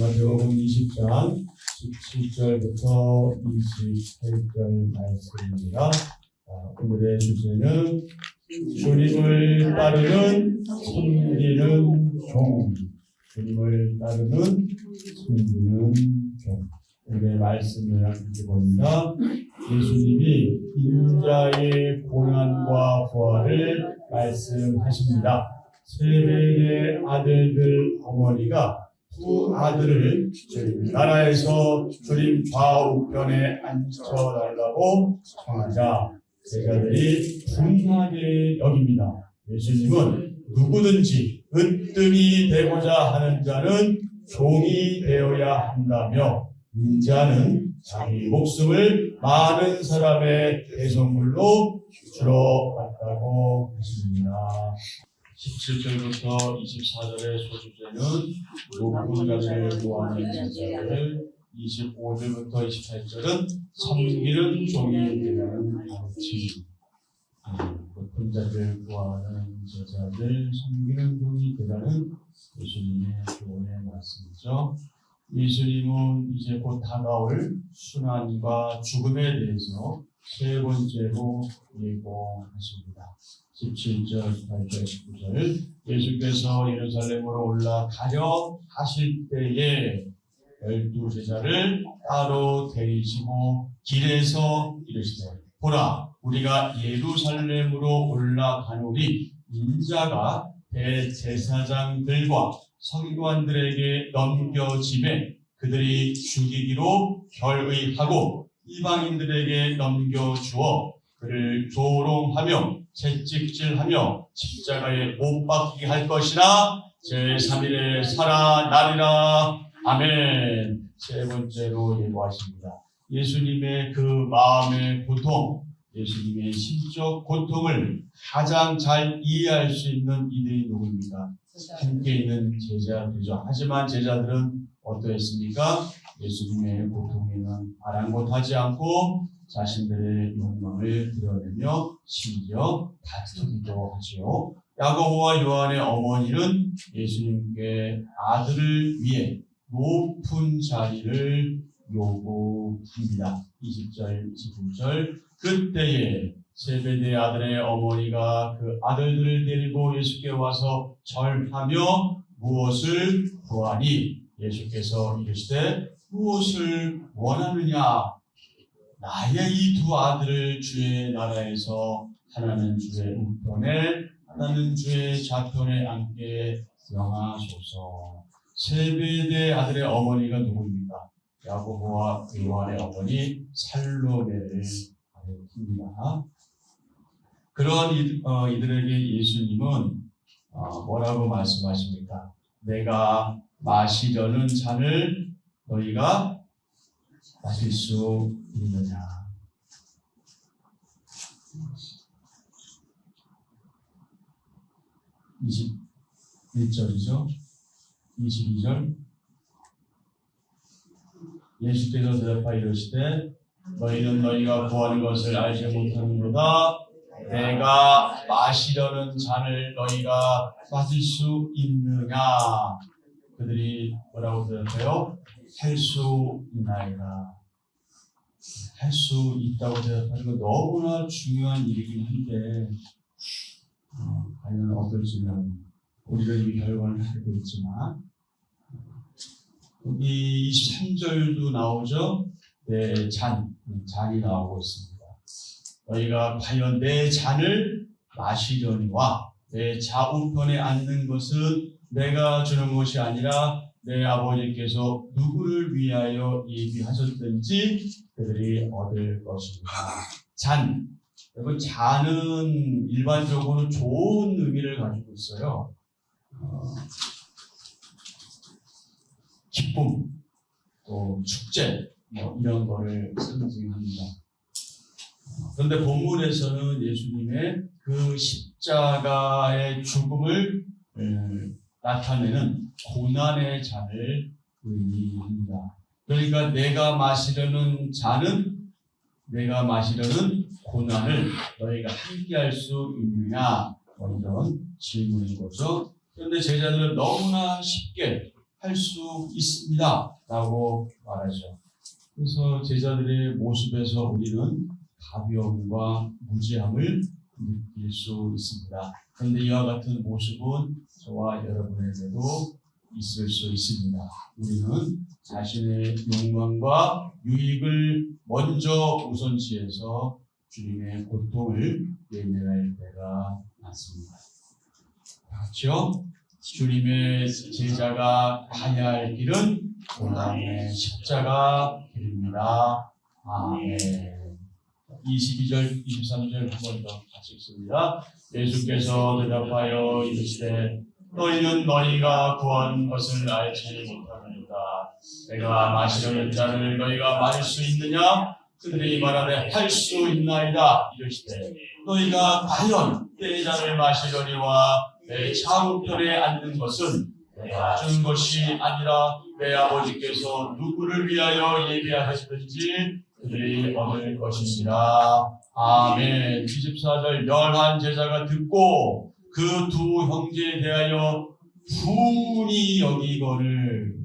마태복음 20장 17절부터 28절 말씀입니다. 오늘의 주제는 주님을 따르는 섬기는 종. 주님을 따르는 섬기는 종. 오늘의 말씀을 함께 봅니다. 예수님이 인자의 고난과 부활을 말씀하십니다. 세배의 아들들 어머니가 두 아들을 나라에서 주님 좌우편에 앉혀달라고 청하자 제자들이 분하게 여깁니다. 예수님은 누구든지 으뜸이 되고자 하는 자는 종이 되어야 한다며 인자는 자기 목숨을 많은 사람의 대성물로 주러 왔다고 하십니다. 17절부터 24절의 소주제는 높은 자들을 구하는 제자들, 25절부터 28절은 섬기는 종이 되는 가르침. 높은 자들을 구하는 제자들, 섬기는 종이 되라는 예수님의 교훈의 말씀이죠. 예수님은 이제 곧 다가올 순환과 죽음에 대해서 세 번째로 예고하십니다. 17절, 18절, 19절 예수께서 예루살렘으로 올라가려 하실 때에 12제자를 따로 데리시고 길에서 이르시되 보라 우리가 예루살렘으로 올라가노니 인자가 대제사장들과 서기관들에게 넘겨짐에 그들이 죽이기로 결의하고 이방인들에게 넘겨주어 그를 조롱하며 채찍질하며 십자가에 못 박히게 할 것이나 제3일에 살아나리라. 아멘. 세 번째로 예고하십니다. 예수님의 그 마음의 고통, 예수님의 심적 고통을 가장 잘 이해할 수 있는 이들이 누구입니까? 함께 있는 제자들이죠. 하지만 제자들은 어떠했습니까? 예수님의 고통에는 아랑곳하지 않고 자신들의 욕망을 드러내며 심지어 다투기도 하지요. 야고보와 요한의 어머니는 예수님께 아들을 위해 높은 자리를 요구합니다. 20절, 29절 그때에 세베대 아들의 어머니가 그 아들들을 데리고 예수께 와서 절하며 무엇을 구하니 예수께서 이르시되 무엇을 원하느냐 나의 이 두 아들을 주의 나라에서 하나는 주의 우편에 하나는 주의 좌편에 앉게 명하소서. 세베대 아들의 어머니가 누구입니까? 야고보와 요한의 어머니 살로메를 가리킵니다. 그런 이들에게 예수님은 뭐라고 말씀하십니까? 내가 마시려는 잔을 너희가 마실 수 있느냐? 21절이죠. 22절 예수께서 대답하여 이르시되 너희는 너희가 구하는 것을 알지 못하는도다. 내가 마시려는 잔을 너희가 마실 수 있느냐? 그들이 뭐라고 대답해요? 할 수 있나이다. 할 수 있다고 대답하는 건 너무나 중요한 일이긴 한데 과연 어떨지는 우리가 이 결과를 알고 있지만 여기 23절도 나오죠. 내 잔이 나오고 있습니다. 너희가 과연 내 잔을 마시려니와 내 좌우편에 앉는 것은 내가 주는 것이 아니라 내 아버지께서 누구를 위하여 예비하셨든지 그들이 얻을 것입니다. 잔. 여러분, 잔은 일반적으로 좋은 의미를 가지고 있어요. 기쁨, 또 축제, 이런 거를 상징합니다. 그런데 본문에서는 예수님의 그 십자가의 죽음을 나타내는 고난의 잔을 의미합니다. 그러니까 내가 마시려는 잔은 내가 마시려는 고난을 너희가 함께 할 수 있느냐? 이런 질문인 거죠. 그런데 제자들은 너무나 쉽게 할 수 있습니다 라고 말하죠. 그래서 제자들의 모습에서 우리는 가벼움과 무지함을 느낄 수 있습니다. 그런데 이와 같은 모습은 저와 여러분에게도 있을 수 있습니다. 우리는 자신의 욕망과 유익을 먼저 우선시해서 주님의 고통을 외면할 때가 많습니다. 그렇죠? 주님의 제자가 가야 할 길은 고난의 십자가 길입니다. 아멘. 22절, 23절 한 번 더 같이 읽습니다. 예수께서 대답하여 이르시되 너희는 너희가 구한 것을 알지 못하느니라. 내가 마시려는 잔을 너희가 마실 수 있느냐? 그들이 말하되 할 수 있나이다. 이르시되 너희가 과연 내 잔을 마시려니와 내 좌우편에 앉는 것은 내가 준 것이 아니라 내 아버지께서 누구를 위하여 예비하셨든지 그들이 얻을 것이니라. 아멘. 24절 열한 제자가 듣고 그 두 형제에 대하여 분이 여기거늘.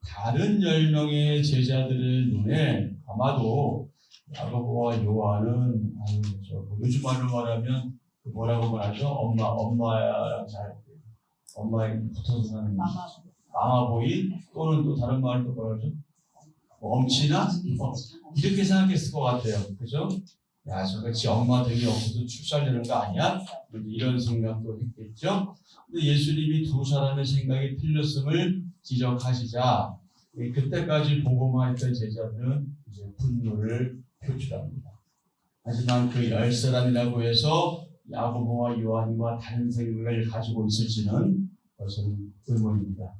다른 10명의 제자들의 눈에 아마도 야고보와 요한은 요즘 말로 말하면 뭐라고 말하죠? 엄마랑 엄마에 붙어서 사는 마마보이, 또는 또 다른 말로 뭐라죠? 엄친아? 이렇게 생각했을 것 같아요. 그죠? 야, 저같이 엄마 덕이 없어서 출살되는 거 아니야? 이런 생각도 했겠죠? 근데 예수님이 두 사람의 생각이 틀렸음을 지적하시자 그때까지 보고만 했던 제자들은 이제 분노를 표출합니다. 하지만 그 10사람이라고 해서 야고보와 요한과 다른 생각을 가지고 있을지는 그것은 의문입니다.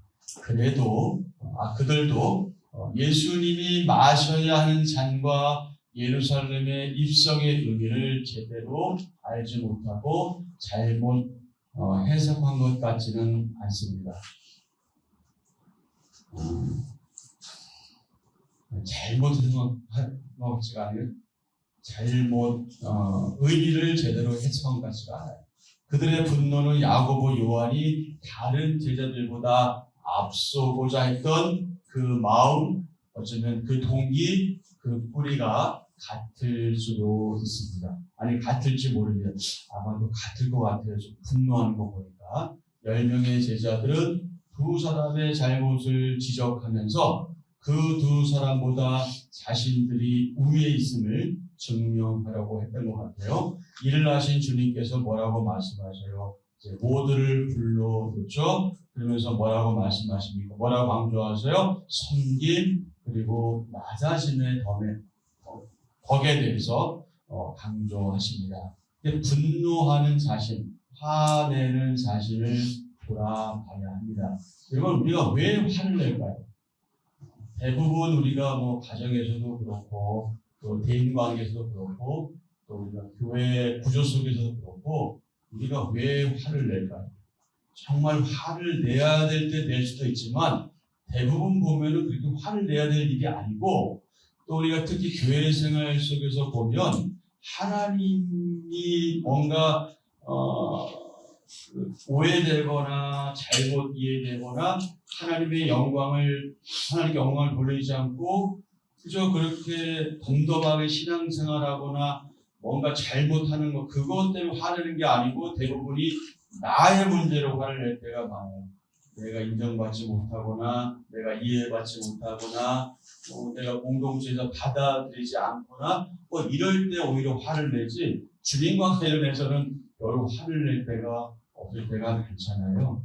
그래도 그들도 예수님이 마셔야 하는 잔과 예루살렘의 입성의 의미를 제대로 알지 못하고 잘못 해석한 것 같지는 않습니다. 잘못 해석한 것 같지가 않아요. 잘못 의미를 제대로 해석한 것 같지가 않아요. 그들의 분노는 야고보, 요한이 다른 제자들보다 앞서고자 했던 그 마음, 어쩌면 그 동기, 그 뿌리가 같을 수도 있습니다. 아니, 같을지 모릅니다. 아마도 같을 것 같아요. 좀 분노하는 거 보니까. 10명의 제자들은 두 사람의 잘못을 지적하면서 그 두 사람보다 자신들이 우위에 있음을 증명하려고 했던 것 같아요. 이를 하신 주님께서 뭐라고 말씀하셔요? 이제 모두를 불러놓죠. 그러면서 뭐라고 말씀하십니까? 뭐라고 강조하세요? 섬김, 그리고 나 자신의 덕에 대해서 강조하십니다. 분노하는 자신, 화내는 자신을 돌아봐야 합니다. 여러분, 우리가 왜 화를 낼까요? 대부분 우리가 가정에서도 그렇고, 또 대인관계에서도 그렇고, 또 우리가 교회 구조 속에서도 그렇고, 우리가 왜 화를 낼까요? 정말 화를 내야 될 때 낼 수도 있지만, 대부분 보면은 그렇게 화를 내야 될 일이 아니고, 또 우리가 특히 교회 생활 속에서 보면 하나님이 뭔가 오해되거나 잘못 이해되거나 하나님께 영광을 돌리지 않고 그저 그렇게 덤덤하게 신앙생활하거나 뭔가 잘못하는 것, 그것 때문에 화내는 게 아니고 대부분이 나의 문제로 화를 낼 때가 많아요. 내가 인정받지 못하거나 내가 이해받지 못하거나 내가 공동체에서 받아들이지 않거나 이럴 때 오히려 화를 내지, 주님과 관련해서는 여러 화를 낼 때가 없을 때가 많잖아요.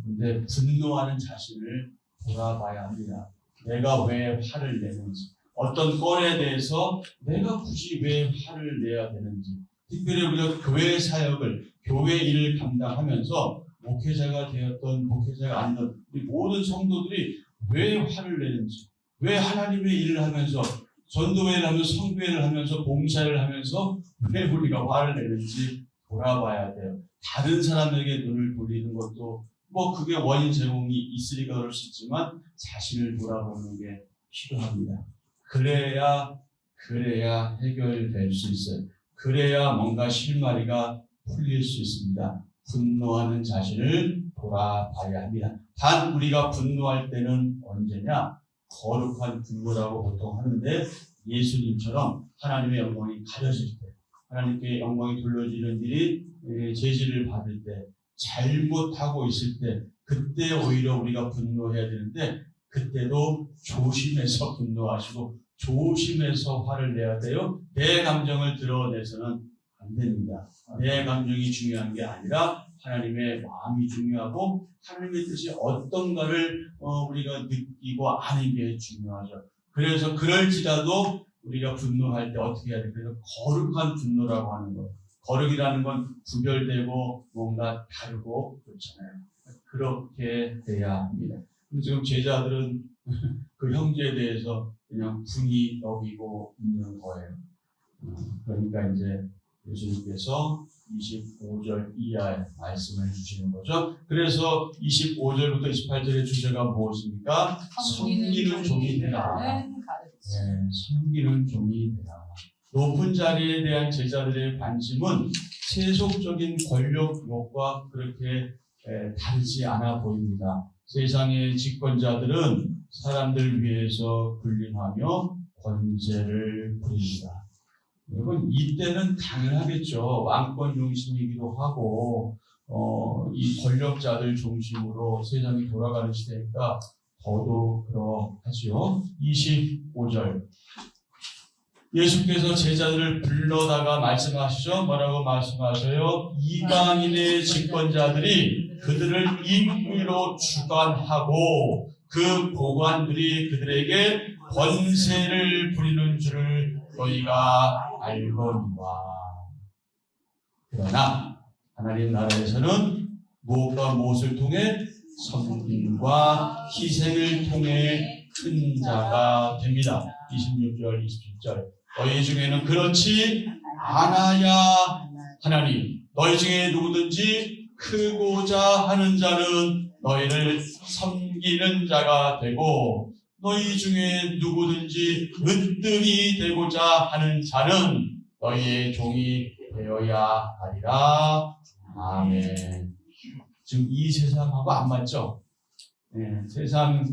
근데 분노하는 자신을 돌아봐야 합니다. 내가 왜 화를 내는지, 어떤 건에 대해서 내가 굳이 왜 화를 내야 되는지, 특별히 우리가 교회 사역을, 교회 일을 감당하면서 목회자가 되었던 목회자가 아니던 우리 모든 성도들이 왜 화를 내는지, 왜 하나님의 일을 하면서 전도회를 하면서 성교회를 하면서 봉사를 하면서 왜 우리가 화를 내는지 돌아봐야 돼요. 다른 사람에게 눈을 돌리는 것도 그게 원인 제공이 있으니까 그럴 수 있지만 자신을 돌아보는 게 필요합니다. 그래야 해결될 수 있어요. 그래야 뭔가 실마리가 풀릴 수 있습니다. 분노하는 자신을 돌아봐야 합니다. 단 우리가 분노할 때는 언제냐? 거룩한 분노라고 보통 하는데, 예수님처럼 하나님의 영광이 가려질 때, 하나님께 영광이 돌려지는 일이 제지를 받을 때, 잘못하고 있을 때, 그때 오히려 우리가 분노해야 되는데, 그때도 조심해서 분노하시고 조심해서 화를 내야 돼요. 내 감정을 드러내서는 안 됩니다. 내 감정이 중요한 게 아니라 하나님의 마음이 중요하고, 하나님의 뜻이 어떤가를 우리가 느끼고 아는 게 중요하죠. 그래서 그럴지라도 우리가 분노할 때 어떻게 해야 돼? 그래서 거룩한 분노라고 하는 거. 거룩이라는 건 구별되고 뭔가 다르고 그렇잖아요. 그렇게 돼야 합니다. 지금 제자들은 그 형제에 대해서 그냥 분이 여기고 있는 거예요. 그러니까 이제 예수님께서 25절 이하의 말씀을 주시는 거죠. 그래서 25절부터 28절의 주제가 무엇입니까? 섬기는 종이 되라. 섬기는 종이 되라. 높은 자리에 대한 제자들의 관심은 세속적인 권력욕과 그렇게 다르지 않아 보입니다. 세상의 집권자들은 사람들 위해서 군림하며 권세를 부립니다. 여러분, 이때는 당연하겠죠. 왕권 중심이기도 하고 이 권력자들 중심으로 세상이 돌아가는 시대니까 더더욱 그러하지요. 25절 예수께서 제자들을 불러다가 말씀하시죠. 뭐라고 말씀하세요? 이방인의 집권자들이 그들을 임의로 주관하고 그 고관들이 그들에게 권세를 부리는 줄을 너희가 알거니와. 그러나 하나님 나라에서는 무엇과 무엇을 통해? 섬김과 희생을 통해 큰 자가 됩니다. 26절, 27절. 너희 중에는 그렇지 않아야 하나니 너희 중에 누구든지 크고자 하는 자는 너희를 섬기는 자가 되고, 너희 중에 누구든지 으뜸이 되고자 하는 자는 너희의 종이 되어야 하리라. 아멘. 지금 이 세상하고 안 맞죠? 세상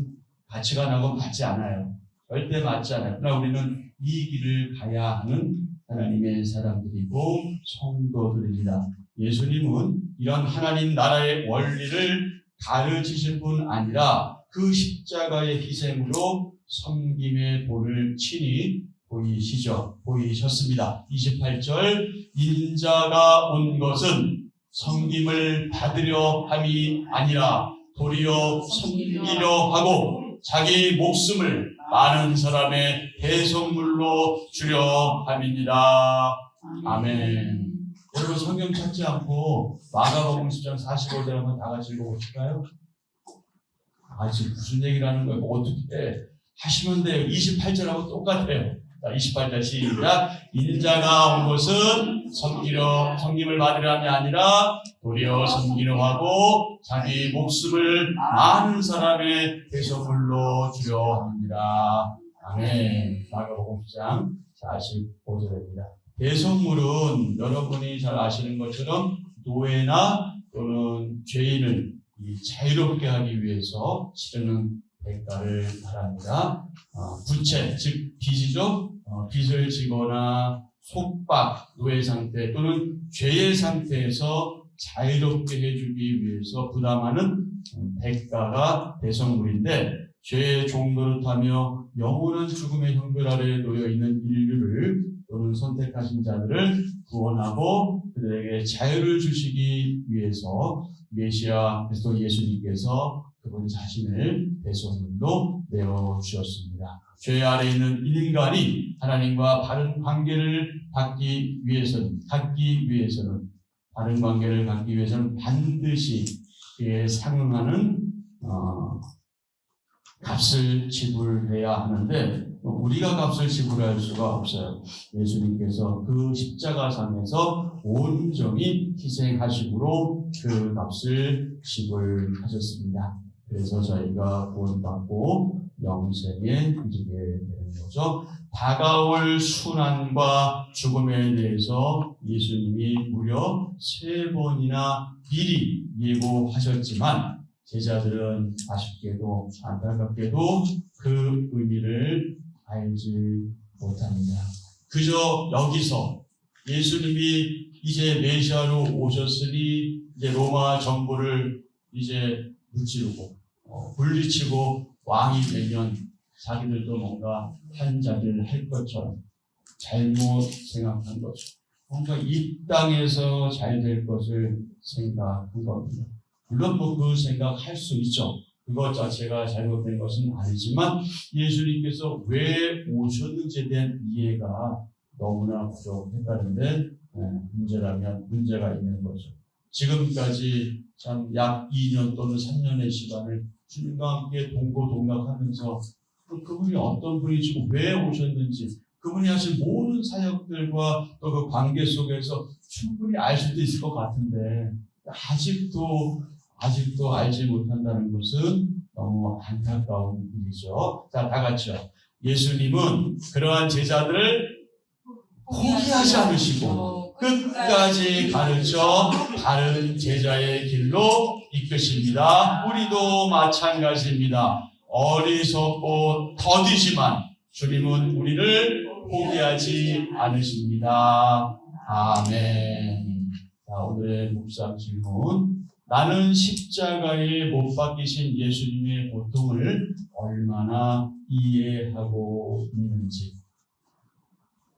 가치관하고 맞지 않아요. 절대 맞지 않아요. 그러나 우리는 이 길을 가야 하는 하나님의 사람들이고 성도들입니다. 예수님은 이런 하나님 나라의 원리를 가르치실 뿐 아니라 그 십자가의 희생으로 섬김의 본을 친히 보이셨습니다. 28절 인자가 온 것은 섬김을 받으려 함이 아니라 도리어 섬기려 하고 자기 목숨을 많은 사람의 대속물로 주려 함이니라. 아멘. 여러분 성경 찾지 않고 마가복음 10장 45절 한번 다 같이 읽어보실까요? 지금 무슨 얘기를 하는 거예요? 어떻게 하시면 돼요? 28절하고 똑같아요. 자, 28절 시작. 인자가 온 것은 섬김을 받으려 함이 아니라 도리어 섬기려 하고 자기 목숨을 많은 사람의 대속물로 주려 합니다. 아멘. 마가복음 10장 45절입니다. 대속물은 여러분이 잘 아시는 것처럼 노예나 또는 죄인을 자유롭게 하기 위해서 치르는 대가를 말합니다. 부채, 즉 빚이죠. 빚을 지거나 속박, 노예 상태 또는 죄의 상태에서 자유롭게 해주기 위해서 부담하는 대가가 대속물인데, 죄의 종노릇하며 영원한 죽음의 형벌 아래에 놓여 있는 인류를 또는 선택하신 자들을 구원하고 그들에게 자유를 주시기 위해서 메시아 그리스도 예수님께서 그분 자신을 대속물로 내어주셨습니다. 죄 아래에 있는 인간이 하나님과 바른 관계를 갖기 위해서는 반드시 그에 상응하는 값을 지불해야 하는데, 우리가 값을 지불할 수가 없어요. 예수님께서 그 십자가상에서 온전히 희생하심으로 그 값을 지불하셨습니다. 그래서 저희가 구원받고 영생에 이르게 되는 거죠. 다가올 순환과 죽음에 대해서 예수님이 무려 3번이나 미리 예고하셨지만 제자들은 아쉽게도 안타깝게도 그 의미를 알지 못합니다. 그저 여기서 예수님이 이제 메시아로 오셨으니 이제 로마 정부를 이제 무찌르고 물리치고 왕이 되면 자기들도 뭔가 한 자리를 할 것처럼 잘못 생각한 거죠. 뭔가 이 땅에서 잘 될 것을 생각한 겁니다. 물론 그 생각할 수 있죠. 그것 자체가 잘못된 것은 아니지만 예수님께서 왜 오셨는지에 대한 이해가 너무나 부족했다는데 문제라면 문제가 있는 거죠. 지금까지 참 약 2년 또는 3년의 시간을 주님과 함께 동고동락하면서 그분이 어떤 분이시고 왜 오셨는지 그분이 하신 모든 사역들과 또 그 관계 속에서 충분히 알 수도 있을 것 같은데 아직도 알지 못한다는 것은 너무 안타까운 일이죠. 자, 다 같이요. 예수님은 그러한 제자들을 포기하지 않으시고 끝까지 가르쳐 다른 제자의 길로 이끄십니다. 우리도 마찬가지입니다. 어리석고 더디지만 주님은 우리를 포기하지 않으십니다. 아멘. 자, 오늘의 묵상 질문. 나는 십자가에 못 박히신 예수님의 고통을 얼마나 이해하고 있는지.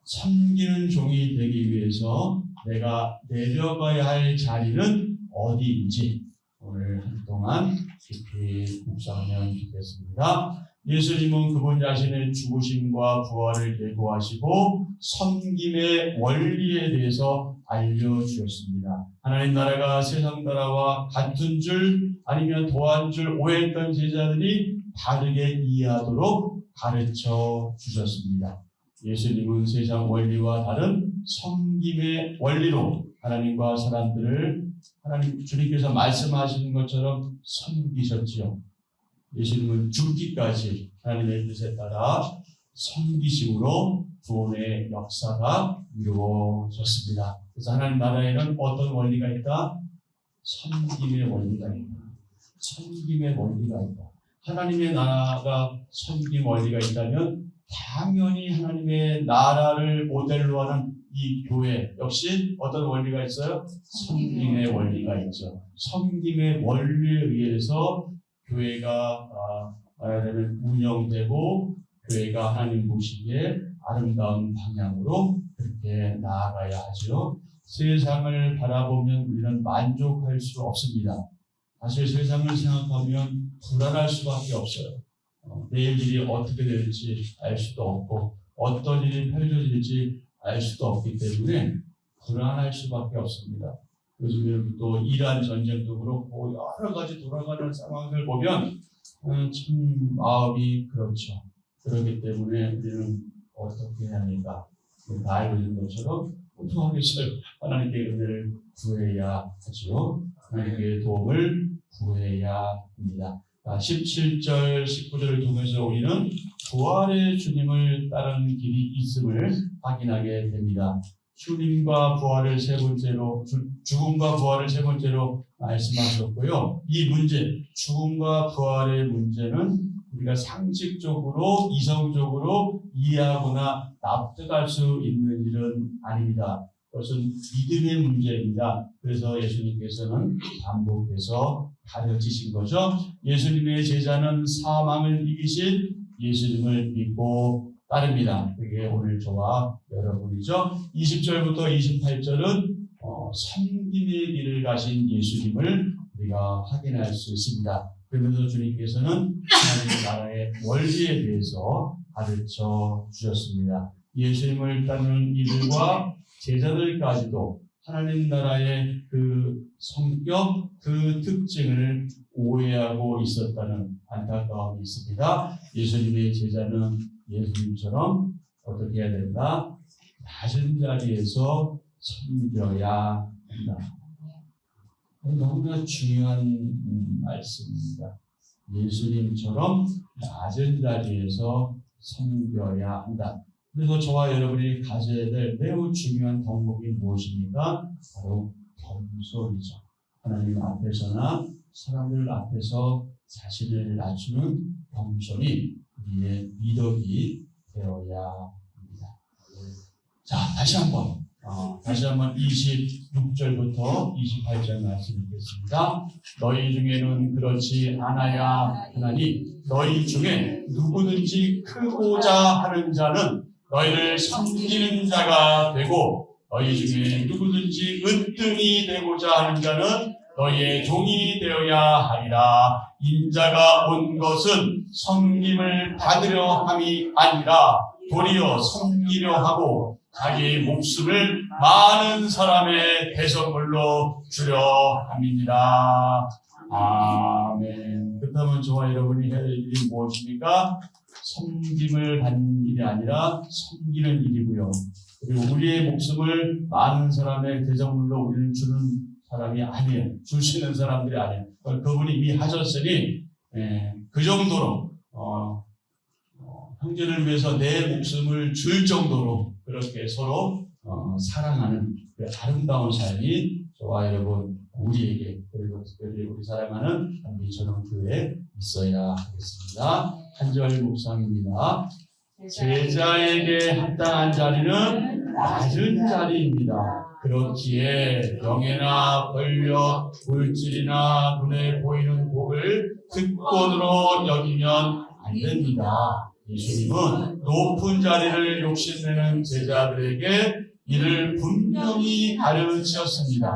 섬기는 종이 되기 위해서 내가 내려가야 할 자리는 어디인지 오늘 한동안 깊이 묵상하면 좋겠습니다. 예수님은 그분 자신의 죽으심과 부활을 예고하시고 섬김의 원리에 대해서 알려주셨습니다. 하나님 나라가 세상 나라와 같은 줄 아니면 더한 줄 오해했던 제자들이 다르게 이해하도록 가르쳐 주셨습니다. 예수님은 세상 원리와 다른 섬김의 원리로 하나님과 사람들을 하나님 주님께서 말씀하시는 것처럼 섬기셨지요. 예수님은 죽기까지 하나님의 뜻에 따라 섬기심으로 구원의 역사가 이루어졌습니다. 그래서 하나님 나라에는 어떤 원리가 있다? 섬김의 원리가 있다. 섬김의 원리가 있다. 하나님의 나라가 섬김 원리가 있다면 당연히 하나님의 나라를 모델로 하는 이 교회 역시 어떤 원리가 있어요? 섬김의 원리가 있죠. 섬김의 원리에 의해서 교회가 말하자면 운영되고 교회가 하나님 보시기에 아름다운 방향으로 그렇게 나아가야 하죠. 세상을 바라보면 우리는 만족할 수 없습니다. 사실 세상을 생각하면 불안할 수밖에 없어요. 내일 일이 어떻게 될지 알 수도 없고 어떤 일이 펼쳐질지 알 수도 없기 때문에 불안할 수밖에 없습니다. 요즘에는 또 이란 전쟁도 그렇고 여러 가지 돌아가는 상황을 보면 참 마음이 그렇죠. 그렇기 때문에 우리는 어떻게 해야 합니까? 다 알고 있는 것처럼 어떡하겠어요? 하나님께 은혜를 구해야 하지요. 하나님께 도움을 구해야 합니다. 17절, 19절을 통해서 우리는 부활의 주님을 따르는 길이 있음을 확인하게 됩니다. 주님과 부활을 세 번째로, 죽음과 부활을 세 번째로 말씀하셨고요. 이 문제, 죽음과 부활의 문제는 우리가 상식적으로, 이성적으로 이해하거나 납득할 수 있는 일은 아닙니다. 그것은 믿음의 문제입니다. 그래서 예수님께서는 반복해서 가르치신 거죠. 예수님의 제자는 사망을 이기신 예수님을 믿고 따릅니다. 그게 오늘 저와 여러분이죠. 20절부터 28절은 섬김의 길을 가신 예수님을 우리가 확인할 수 있습니다. 그러면서 주님께서는 하나님 나라의 원리에 대해서 가르쳐 주셨습니다. 예수님을 따르는 이들과 제자들까지도 하나님 나라의 그 성격, 그 특징을 오해하고 있었다는 안타까움이 있습니다. 예수님의 제자는 예수님처럼 어떻게 해야 된다? 낮은 자리에서 섬겨야 한다. 너무나 중요한 말씀입니다. 예수님처럼 낮은 자리에서 섬겨야 한다. 그래서 저와 여러분이 가져야 될 매우 중요한 덕목이 무엇입니까? 바로 겸손이죠. 하나님 앞에서나 사람들 앞에서 자신을 낮추는 겸손이 우리의 미덕이 되어야 합니다. 자, 다시 한번 26절부터 28절 말씀 읽겠습니다. 너희 중에는 그렇지 않아야 하나니 너희 중에 누구든지 크고자 하는 자는 너희를 섬기는 자가 되고 너희 중에 누구든지 으뜸이 되고자 하는 자는 너희의 종이 되어야 하리라. 인자가 온 것은 섬김을 받으려 함이 아니라 도리어 섬기려 하고 자기 목숨을 많은 사람의 대성물로 주려 함이니라. 아멘. 그렇다면 저와 여러분이 해야 할 일이 무엇입니까? 섬김을 받는 일이 아니라 섬기는 일이고요. 그리고 우리의 목숨을 많은 사람의 대성물로 우리는 주는 사람이 아니에요. 주시는 사람들이 아니에요. 그분이 이미 하셨으니 그 정도로 형제를 위해서 내 목숨을 줄 정도로 그렇게 서로 사랑하는 그 아름다운 삶이 저와 여러분 우리에게 그리고 특별히 우리 사랑하는 한미천원 교회에 있어야 하겠습니다. 한 절 묵상입니다. 제자에게 합당한 자리는 낮은 자리입니다. 그렇기에 명예나 권력, 물질이나 눈에 보이는 복을 특권으로 여기면 안 됩니다. 예수님은 높은 자리를 욕심내는 제자들에게 이를 분명히 가르치셨습니다.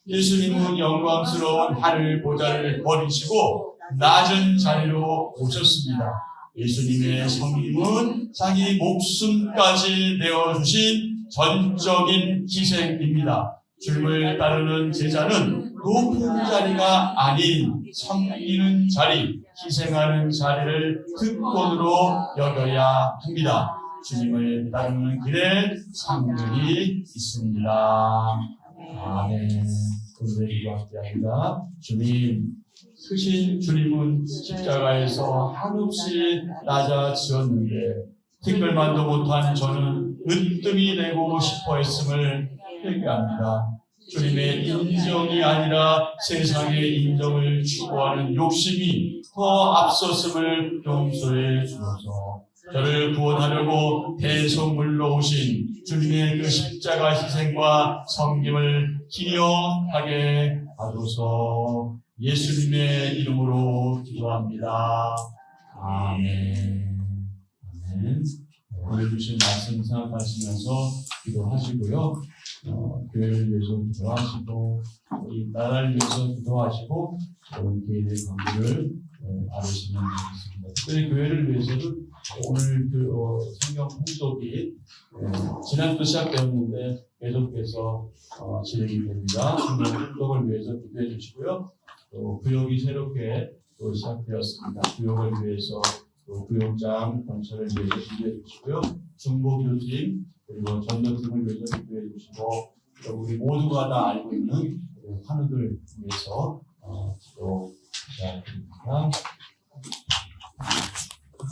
예수님은 영광스러운 하늘 보좌를 버리시고 낮은 자리로 오셨습니다. 예수님의 섬김은 자기 목숨까지 내어주신 전적인 희생입니다. 주님을 따르는 제자는 높은 자리가 아닌 섬기는 자리, 희생하는 자리를 특권으로 여겨야 합니다. 주님을 따르는 길에 상급이 있습니다. 아멘. 오늘의 기도합니다. 주님, 크신 주님은 십자가에서 한없이 낮아지었는데 특별만도 못한 저는 으뜸이 되고 싶어 했음을 회개합니다. 주님의 인정이 아니라 세상의 인정을 추구하는 욕심이 더 앞섰음을 용서해 주소서. 저를 구원하려고 대속물로 오신 주님의 그 십자가 희생과 섬김을 기억하게 하소서. 예수님의 이름으로 기도합니다. 아멘. 아멘. 오늘 주신 말씀 생각하시면서 기도하시고요. 교회를 위해서 기도하시고 우리 나라를 위해서 기도하시고 여러분 개인의 관계를 바르시면 되겠습니다. 특별히 교회를 위해서도 오늘 그 성경 통독이 지난주 시작되었는데 계속해서 진행이 됩니다. 성경 통독을 위해서 기도해 주시고요. 또 구역이 새롭게 또 시작되었습니다. 구역을 위해서 또 구역장 건설을 위해서 기도해 주시고요. 중보교팀 그리고 전도팀을 위해서 기도해 주시고 또 우리 모두가 다 알고 있는 환우들 위해서 기도해야 됩니다.